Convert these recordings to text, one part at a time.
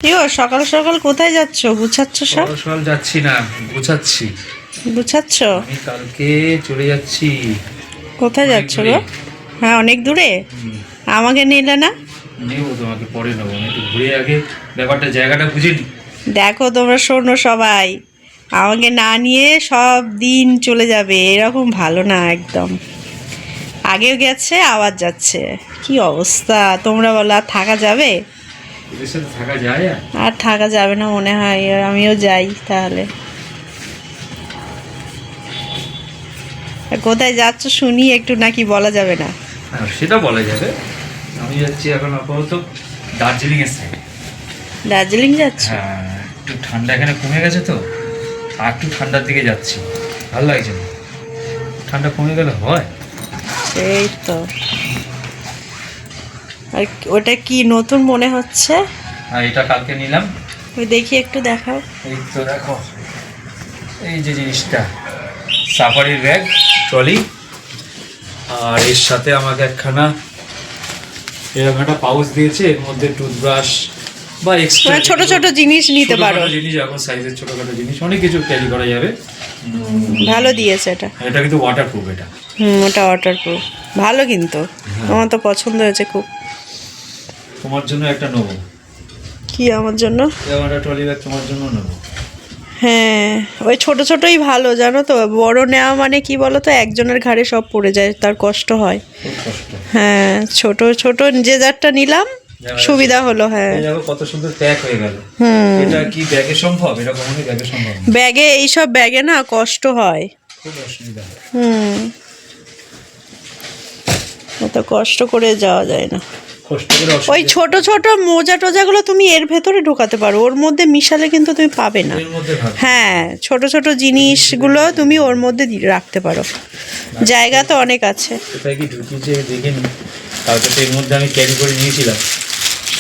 কি গো সকাল সকাল কোথায় যাচ্ছ? গুছাচ্ছ সব? সকাল সকাল যাচ্ছি না, গুছাচ্ছি। গুছাচ্ছ? আমি কালকে চলে যাচ্ছি। কোথায় যাচ্ছ গো? হ্যাঁ, অনেক দূরে। আমাকে নিলে না? নেবো, তোমাকে পরে নেবো। আমি একটু ঘুরে আগে ব্যাপারটা, জায়গাটা বুঝে নি। দেখো তোমরা, শোনো সবাই, আমাকে না নিয়ে সব দিন চলে যাবে, এরকম ভালো না একদম। আগেও গেছে, আবার যাচ্ছে, কি অবস্থা তোমরা বলো? আর থাকা যাবে? এদের সাথে থাকা যায়? আর থাকা যাবে না মনে হয়। আমিও যাই তাহলে। কোথায় যাচ্ছ শুনি একটু, নাকি বলা যাবে না? হ্যাঁ, সেটা বলা যাবে। আমি যাচ্ছি এখন আপাতত দার্জিলিং এর সাইডে। দার্জিলিং যাচ্ছ? হ্যাঁ, একটু ঠান্ডা এখানে কমে গেছে তো, আর একটু ঠান্ডার দিকে যাচ্ছি। ভালো লাগছে না, ঠান্ডা কমে গেলে হয়। সেই তো। আর ওটা কি নতুন মনে হচ্ছে? আর এটা কালকে নিলাম। ওই দেখি, একটু দেখাও। এই তো দেখো, এই যে জিনিসটা, সাফারির ব্যাগ, ট্রলি। আর এর সাথে আমাকে একখানা এরকম একটা পাউচ দিয়েছে, এর মধ্যে টুথব্রাশ বা এক্সট্রা ছোট ছোট জিনিস নিতে পারো। জিনিস, এখন সাইজের ছোটখাটো জিনিস অনেক কিছু ক্যারি করা যাবে। ভালো দিয়েছে এটা। এটা কিন্তু ওয়াটারপ্রুফ এটা। ওটা ওয়াটারপ্রুফ, ভালো কিন্তু। আমার তো পছন্দ হয়েছে খুব। তোমার জন্য একটা নেবো। কি আমার জন্য? এরকম একটা ট্রলি ব্যাগ তোমার জন্য নেবো। হ্যাঁ, ওই ছোট ছোটই ভালো, জানো তো। বড় নেওয়া মানে কি বলো তো, একজনের ঘাড়ে সব পড়ে যায়, তার কষ্ট হয়। খুব কষ্ট। হ্যাঁ, ছোট ছোট যে যারটা নিলাম সুবিধা হলো। হ্যাঁ, এই দেখো কত সুন্দর প্যাক হয়ে গেল। এটা কি ব্যাগে সম্ভব? এটা কখনোই ব্যাগে সম্ভব না। ব্যাগে, এইসব ব্যাগে না কষ্ট হয়, খুব অসুবিধা হয়। অত কষ্ট করে যাওয়া যায় না। কষ্ট করে ওই ছোট ছোট মোজা টোজাগুলো তুমি এর ভেতরে ঢোকাতে পারো, ওর মধ্যে মিশালে কিন্তু তুমি পাবে না। এর মধ্যে ভাব। হ্যাঁ, ছোট ছোট জিনিসগুলো তুমি ওর মধ্যে রাখতে পারো, জায়গা তো অনেক আছে। কোথায় কি ঢুকিয়েছে দেখিনি। কালকে তো এর মধ্যে আমি ক্যারি করে নিয়েছিলাম।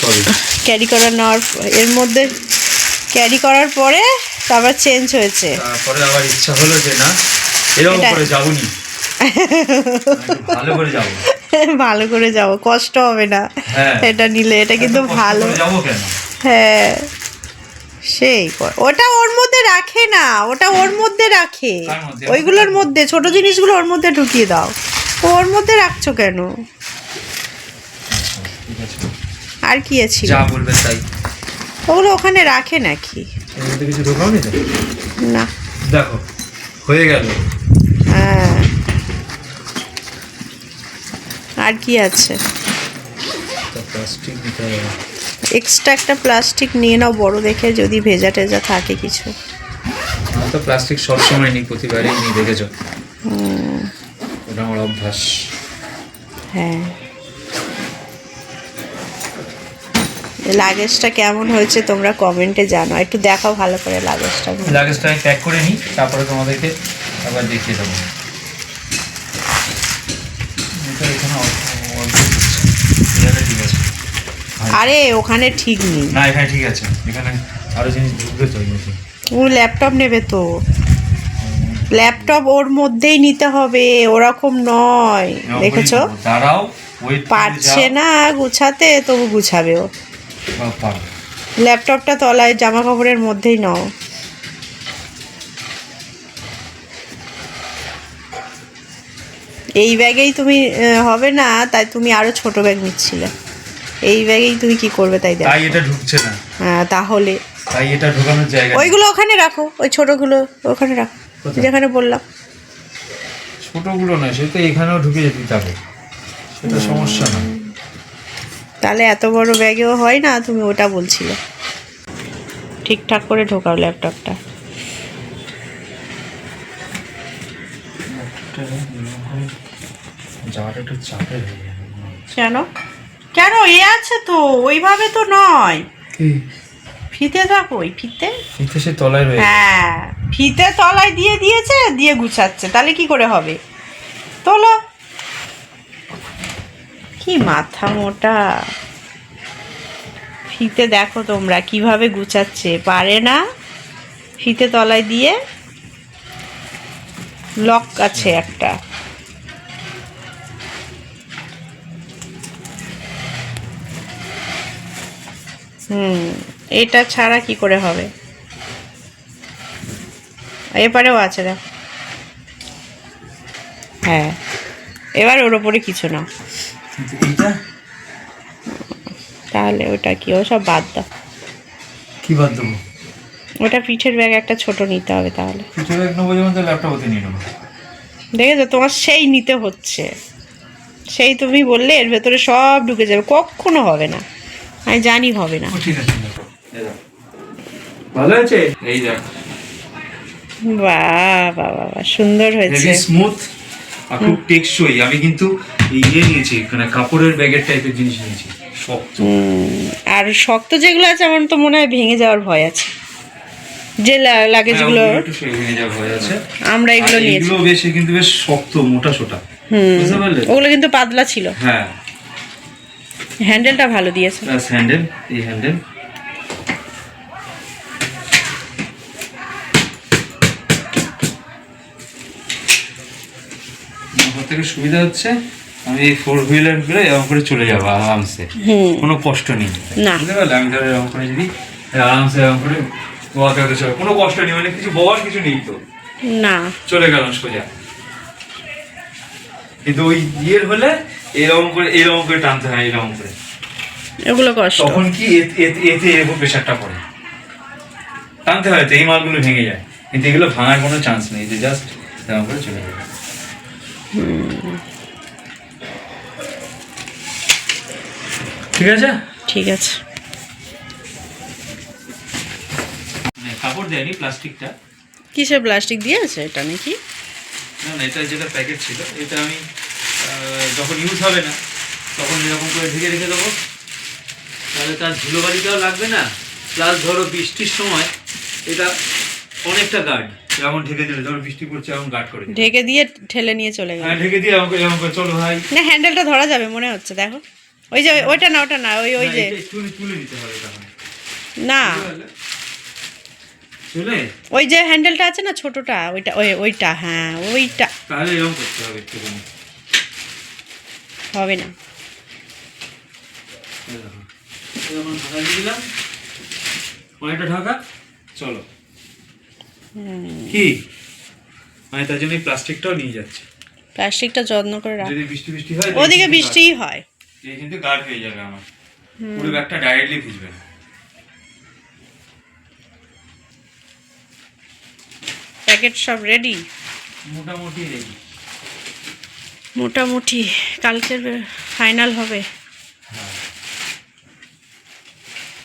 সরি, ক্যারি করার নেওয়ার এর মধ্যে ক্যারি করার পরে তারপর চেঞ্জ হয়েছে। তারপরে আবার ইচ্ছা হলো যে না, এরকম করে যাবনি, ভালো করে যাবো। ভালো করে যাবো, কষ্ট হবে না। হ্যাঁ, এটা নিলে এটা কিন্তু ভালো। যাবো কেন? হ্যাঁ, সেই ওটা ওর মধ্যে রাখে না, ওটা ওর মধ্যে রাখে। ওইগুলোর মধ্যে ছোট জিনিসগুলো ওর মধ্যে ঢুকিয়ে দাও। ওর মধ্যে রাখছো কেন? আর কি আছে? যা বলবেন তাই। ওগুলো ওখানে রাখে নাকি? এর মধ্যে কিছু ঢোকাওনি তো? না। দেখো, হয়ে গেল। হ্যাঁ, আর কি আছে? প্লাস্টিক দিতে হবে। এক্সট্রা একটা প্লাস্টিক নিয়ে নাও, বড় দেখে, যদি ভেজা টেজা থাকে কিছু। আমি তো প্লাস্টিক সবসময় নিই, প্রতিবারই নিই, দেখেছ? ওটা আমার অভ্যাস। হ্যাঁ, লাগেজটা কেমন হয়েছে তোমরা কমেন্টে জানো, একটু দেখাও ভালো করে লাগেজটা। লাগেজটা আমি প্যাক করে নিই, তারপরে তোমাদেরকে আবার দেখিয়ে দেবো। ঠিক আছে। আরে ওখানে ঠিক নেই। না, এখানে ঠিক আছে। এখানে আরো জিনিস ঢুকবে তো। ও ল্যাপটপ নেবে তো, ল্যাপটপ ওর মধ্যেই নিতে হবে, ওরকম নয়, দেখেছো? দাঁড়াও, পারছে না গুছাতে, তবু গুছাবে ও। ল্যাপটপটা তলায় জামা কাপড়ের মধ্যেই নাও। এই ব্যাগেই তুমি হবে না, তাই তুমি আরো ছোট ব্যাগ নিচ্ছিলে। এই ব্যাগেই তুমি কি করবে তাই দেখো। তাই এটা ঢুকছে না। হ্যাঁ, তাহলে তাই এটা ঢোকানোর জায়গা। ওইগুলো ওখানে রাখো, ওই ছোটগুলো ওখানে রাখো, যেখানে বললাম। ছোটগুলো নয়, সে তো এখানেও ঢুকে যেতে হবে, সেটা সমস্যা না। তাহলে এত বড় ব্যাগেও হয় না, তুমি ওটা বলছিলে। ঠিকঠাক করে ঢোকাও ল্যাপটপটা। যাওয়াটা একটু চাপের হয়ে যাবে। কেন? কেন? এ আছে তো, ওইভাবে তো নয়। ফিতে থাকো, ওই ফিতে। ফিতে সে তলায় রয়েছে। হ্যাঁ, ফিতে তলায় দিয়ে দিয়েছে, দিয়ে গুছাচ্ছে, তাহলে কি করে হবে? তোলো। কি মাথা মোটা! ফিতে দেখো তোমরা কিভাবে গুছাচ্ছে, পারে না। ফিতে তলায় দিয়ে লক আছে একটা। এটা ছাড়া কি করে হবে? এপারেও আছে দেখ। হ্যাঁ, এবার ওর ওপরে কিছু না, কিন্তু এইটা তাহলে ওটা কি, ও সব বাদ দাও। কি বাদ দেবো? ওটা পিঠের ব্যাগ একটা ছোট নিতে হবে তাহলে। পিঠের এক নেবো যেমন, তাহলে ল্যাপটপ হতে নিয়ে নেবো। দেখেছো, তোমার সেই নিতে হচ্ছে, সেই তুমি বললে এর ভেতরে সব ঢুকে যাবে, কখনো হবে না, আমি জানি হবে না। ও ঠিক আছে, দেখো এই দেখো। ভালো আছে, এই দেখ বাহ বাহ বাহ বাহ, সুন্দর হয়েছে। হেভি স্মুথ আর খুব টেকসই। আমি কিন্তু ইয়ে নিয়েছি, মানে কাপড়ের ব্যাগের টাইপের জিনিস নিয়েছি, শক্ত। আর শক্ত যেগুলো আছে আমার তো মনে হয় ভেঙে যাওয়ার ভয় আছে, যে লাগেজগুলো। হ্যাঁ, ওগুলো একটু ভেঙে যাওয়ার ভয় আছে। আমরা এগুলো আর নিয়েছি। এগুলো বেশ কিন্তু বেশ শক্ত, মোটা সোটা, বুঝতে পারলে? ওগুলো কিন্তু পাতলা ছিল। হ্যাঁ, হ্যান্ডেলটা ভালো দিয়েছে। প্লাস হ্যান্ডেল, এই হ্যান্ডেল। আমার থেকে সুবিধা হচ্ছে আমি এই 4 হুইলার গুলো এরকম করে চলে যাবো আরামসে, কোনো কষ্ট নেই। না। বুঝতে পারলে? আমি ধরো এরকম করে যদি আরামসে এরকম করে ওয়াকে ওকে চলে, কোনো কষ্ট নেই, মানে কিছু বলার কিছু নেই তো, না, চলে গেলাম সোজা। কিন্তু ওই ইয়ের হলে এরকম করে টানতে হয়, এরকম করে, এগুলো কষ্ট। তখন কি এতে এরকম প্রেশারটা পড়ে, টানতে হয় তো এই মালগুলো ভেঙে যায়। কিন্তু এগুলো ভাঙার কোনো চান্স নেই, যে জাস্ট এরকম করে চলে যাবে। ঠিক আছে, ঠিক আছে। কাপড় দেয়নি, প্লাস্টিকটা। কিসের প্লাস্টিক দিয়েছে এটা নাকি? না না, এটা যেটা প্যাকেট ছিল, এটা আমি যখন ইউজ হবে না তখন এরকম করে ঢেকে রেখে দেবো, তাহলে তার ধুলোবালিটাও লাগবে না। প্লাস ধরো বৃষ্টির সময় এটা অনেকটা গার্ড, যেমন ঢেকে দিলে ধরো বৃষ্টি পড়ছে এমন গার্ড করে দিলে। ঢেকে দিয়ে ঠেলে নিয়ে চলে গেল। হ্যাঁ, ঢেকে দিয়ে এরকম করে চলো ভাই। না, হ্যান্ডেলটা ধরা যাবে মনে হচ্ছে, দেখো ওই যে ওইটা না, ওটা না, ওই ওই না, যে এটা তুলে নিতে হবে তখন, না, চলে ওই যে হ্যান্ডেলটা আছে না ছোটটা, ওইটা ওইটা, হ্যাঁ ওইটা। তাহলে এরকম করতে হবে একটুখানি। হবে না। এই দেখো, এরকম ঢাকা দিয়ে দিলাম, অনেকটা ঢাকা। চলো কি, মানে তার জন্য এই প্লাস্টিকটাও নিয়ে যাচ্ছে, প্লাস্টিকটা যত্ন করে রাখ, যদি বৃষ্টি বৃষ্টি হয় ওদিকে বৃষ্টিই হয়। এই কিন্তু গার্ড হয়ে যাবে আমার, পুরো ব্যাগটা ডাইরেক্টলি ভিজবে না। প্যাকেট সব রেডি মোটামুটি রেডি। মোটামুটি, কালকের ফাইনাল হবে।